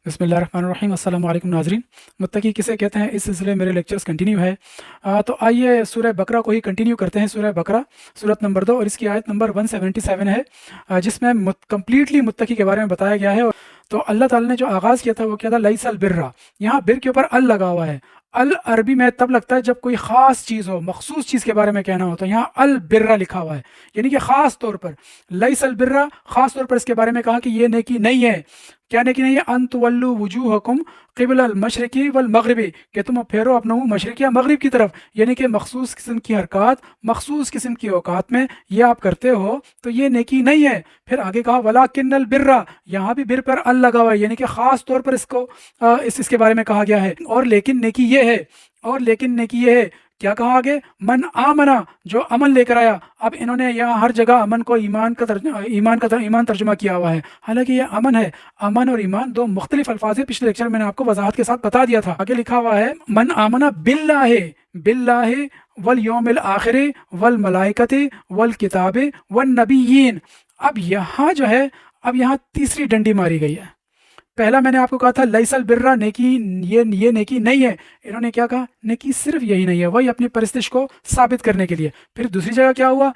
بسم اللہ الرحمن الرحیم۔ السلام علیکم ناظرین، متقی کسے کہتے ہیں اس سلسلے میرے لیکچرز کنٹینیو ہے۔ تو آئیے سورہ بقرہ کو ہی کنٹینیو کرتے ہیں۔ سورہ بقرہ سورت نمبر 2 اور اس کی آیت نمبر 177 ہے، جس میں کمپلیٹلی متقی کے بارے میں بتایا گیا ہے۔ تو اللہ تعالیٰ نے جو آغاز کیا تھا وہ کیا تھا؟ لیس البرہ، یہاں بر کے اوپر ال لگا ہوا ہے۔ ال عربی میں تب لگتا ہے جب کوئی خاص چیز ہو، مخصوص چیز کے بارے میں کہنا ہو، تو یہاں البرہ لکھا ہوا ہے، یعنی کہ خاص طور پر لیس البرہ، خاص طور پر اس کے بارے میں کہا کہ یہ نیکی نہیں ہے۔ کیا نیکی نہیں ہے؟ ان تولوا وجوہکم قبل المشرقی والمغربی، کہ تم پھیرو اپنا منہ مشرق یا مغرب کی طرف، یعنی کہ مخصوص قسم کی حرکات، مخصوص قسم کی اوقات میں یہ آپ کرتے ہو تو یہ نیکی نہیں ہے۔ پھر آگے کہا ولاکن البر، یہاں بھی بر پر ال لگا ہوا ہے، یعنی کہ خاص طور پر اس کو اس کے بارے میں کہا گیا ہے۔ اور لیکن نیکی یہ ہے، اور لیکن نیکی یہ ہے، کیا کہا آگے؟ من آمنا، جو امن لے کر آیا۔ اب انہوں نے یہاں ہر جگہ امن کو ایمان ترجمہ کیا ہوا ہے، حالانکہ یہ امن ہے۔ امن اور ایمان دو مختلف الفاظ ہیں، پچھلے لیکچر میں نے آپ کو وضاحت کے ساتھ بتا دیا تھا۔ آگے لکھا ہوا ہے من آمنا باللہ والیوم الآخر والملائکۃ والکتاب والنبیین۔ اب یہاں جو ہے، اب یہاں تیسری ڈنڈی ماری گئی ہے۔ پہلا میں نے آپ کو کہا تھا لیس البرہ، نیکی یہ نیکی نہیں ہے۔ انہوں نے کیا کہا؟ نیکی صرف یہی نہیں ہے، وہی اپنی پرستش کو ثابت کرنے کے لیے۔ پھر دوسری جگہ کیا ہوا؟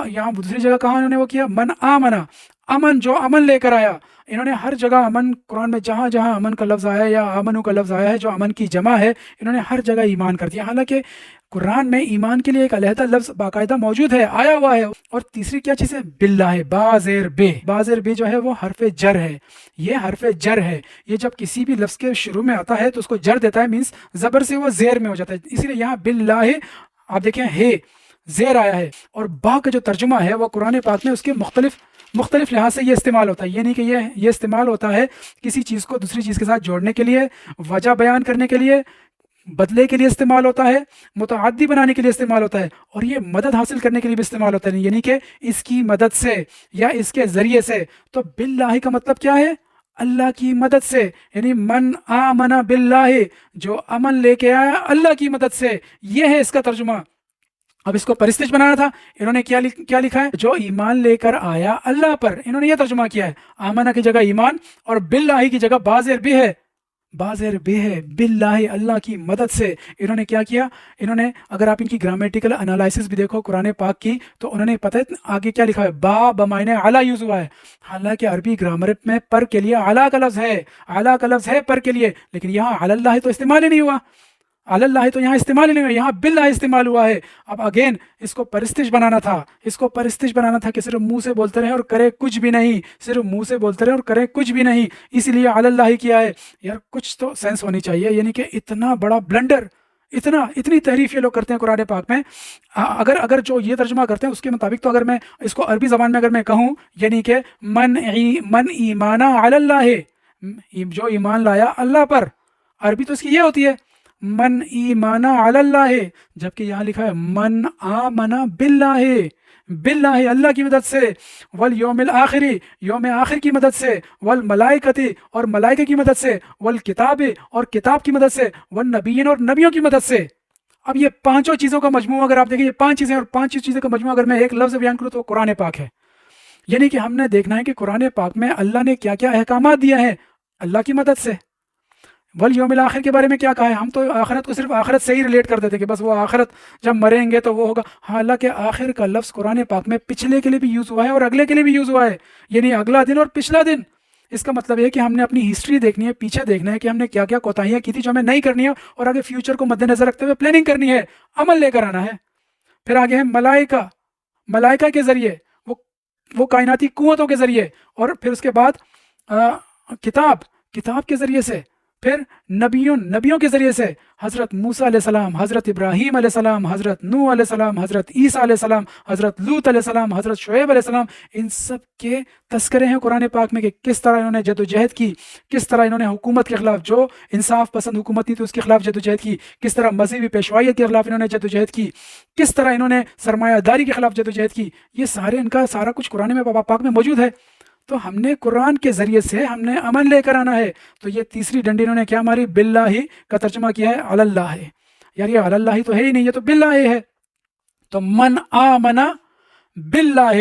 یہاں دوسری جگہ کہاں انہوں نے وہ کیا؟ من آمنا، امن، جو امن لے کر آیا۔ انہوں نے ہر جگہ امن، قرآن میں جہاں جہاں امن کا لفظ آیا ہے یا آمنو کا لفظ آیا ہے جو امن کی جمع ہے، انہوں نے ہر جگہ ایمان کر دیا، حالانکہ قرآن میں ایمان کے لیے ایک علیحدہ لفظ باقاعدہ موجود ہے، آیا ہوا ہے۔ اور تیسری کیا چیز ہے؟ باللہ، بازیر بے، بازیر بے جو ہے وہ حرف جر ہے، یہ حرف جر ہے۔ یہ جب کسی بھی لفظ کے شروع میں آتا ہے تو اس کو جر دیتا ہے، مینس زبر سے وہ زیر میں ہو جاتا ہے، اسی لیے یہاں باللہ آپ دیکھیں ہے زیر آیا ہے۔ اور با کا جو ترجمہ ہے وہ قرآن پاک میں اس کے مختلف لحاظ سے یہ استعمال ہوتا ہے، یہ نہیں کہ یہ استعمال ہوتا ہے کسی چیز کو دوسری چیز کے ساتھ جوڑنے کے لیے، وجہ بیان کرنے کے لیے، بدلے کے لیے استعمال ہوتا ہے، متعدی بنانے کے لیے استعمال ہوتا ہے، اور یہ مدد حاصل کرنے کے لیے بھی استعمال ہوتا ہے، یعنی کہ اس کی مدد سے یا اس کے ذریعے سے۔ تو باللہ کا مطلب کیا ہے؟ اللہ کی مدد سے، یعنی من آمن باللہ، جو امن لے کے آیا اللہ کی مدد سے، یہ ہے اس کا ترجمہ۔ اب اس کو پرستش بنانا تھا، انہوں نے کیا لکھا ہے؟ جو ایمان لے کر آیا اللہ پر، انہوں نے یہ ترجمہ کیا ہے، آمنہ کی جگہ ایمان، اور باللہ کی جگہ بازر بھی ہے، بازر بے ہے، باللہ اللہ کی مدد سے۔ انہوں نے کیا کیا؟ انہوں نے، اگر آپ ان کی گرامیٹیکل انالائسس بھی دیکھو قرآن پاک کی، تو انہوں نے پتہ ہے آگے کیا لکھا ہے؟ با بمعنی اعلیٰ یوز ہوا ہے، حالانکہ عربی گرامر میں پر کے لیے اعلیٰ کا لفظ ہے، اعلیٰ کا لفظ ہے پر کے لیے، لیکن یہاں علی اللہ تو استعمال ہی نہیں ہوا، علی اللہ تو یہاں استعمال ہی نہیں ہوا، یہاں باللہ استعمال ہوا ہے۔ اب اگین اس کو پرستش بنانا تھا، کہ صرف منہ سے بولتے رہے اور کرے کچھ بھی نہیں، صرف منہ سے بولتے رہے اور کرے کچھ بھی نہیں، اسی لیے علی اللہ کیا ہے۔ یار کچھ تو سینس ہونی چاہیے، یعنی کہ اتنا بڑا بلنڈر، اتنی تحریف یہ لوگ کرتے ہیں قرآن پاک میں۔ اگر جو یہ ترجمہ کرتے ہیں اس کے مطابق، تو اگر میں اس کو عربی زبان میں اگر میں کہوں، یعنی کہ من ایمانا علی اللہ، جو ایمان لایا اللہ پر، عربی تو اس کی یہ ہوتی ہے من ایمانا علی اللہ، جبکہ یہاں لکھا ہے من آمنا باللہ، اللہ کی مدد سے، والیوم الآخر، یوم آخر کی مدد سے، والملائکۃ، اور ملائکہ کی مدد سے، والکتاب، اور کتاب کی مدد سے، والنبیین، اور نبیوں کی مدد سے۔ اب یہ پانچوں چیزوں کا مجموعہ اگر آپ دیکھیں، یہ 5 چیزیں، اور 5 چیزوں کا مجموعہ اگر میں ایک لفظ بیان کروں تو قرآن پاک ہے۔ یعنی کہ ہم نے دیکھنا ہے کہ قرآن پاک میں اللہ نے کیا کیا احکامات دیا ہے اللہ کی مدد سے۔ والیوم الآخر کے بارے میں کیا کہا ہے؟ ہم تو آخرت کو صرف آخرت سے ہی ریلیٹ کر دیتے کہ بس وہ آخرت جب مریں گے تو وہ ہوگا، حالانکہ آخر کا لفظ قرآن پاک میں پچھلے کے لیے بھی یوز ہوا ہے اور اگلے کے لیے بھی یوز ہوا ہے، یعنی اگلا دن اور پچھلا دن۔ اس کا مطلب یہ کہ ہم نے اپنی ہسٹری دیکھنی ہے، پیچھے دیکھنا ہے کہ ہم نے کیا کیا کوتاہیاں کی تھی جو ہمیں نہیں کرنی ہے، اور آگے فیوچر کو مد نظر رکھتے ہوئے پلاننگ کرنی ہے، عمل لے کر آنا ہے۔ پھر آگے ہے ملائکہ کے ذریعے، وہ کائناتی قوتوں کے ذریعے، اور پھر اس کے بعد کتاب کے ذریعے سے، پھر نبیوں کے ذریعے سے، حضرت موسیٰ علیہ السلام، حضرت ابراہیم علیہ السلام، حضرت نوح علیہ السلام، حضرت عیسیٰ علیہ السلام، حضرت لوط علیہ السلام، حضرت شعیب علیہ السلام، ان سب کے تذکرے ہیں قرآن پاک میں کہ کس طرح انہوں نے جدوجہد کی، کس طرح انہوں نے حکومت کے خلاف، جو انصاف پسند حکومت نہیں تھی اس کے خلاف جدوجہد کی، کس طرح مذہبی پیشوائیت کے خلاف انہوں نے جدوجہد کی، کس طرح انہوں نے سرمایہ داری کے خلاف جدوجہد کی۔ یہ ان کا سارا کچھ قرآن میں پاک میں موجود ہے۔ تو ہم نے قرآن کے ذریعے سے ہم نے امن لے کر آنا ہے۔ تو یہ تیسری ڈنڈی انہوں نے کیا ماری؟ باللہ کا ترجمہ کیا ہے علی اللہ۔ یار یہ علی اللہ تو ہے ہی نہیں، یہ تو باللہ ہے۔ تو من آمنا باللہ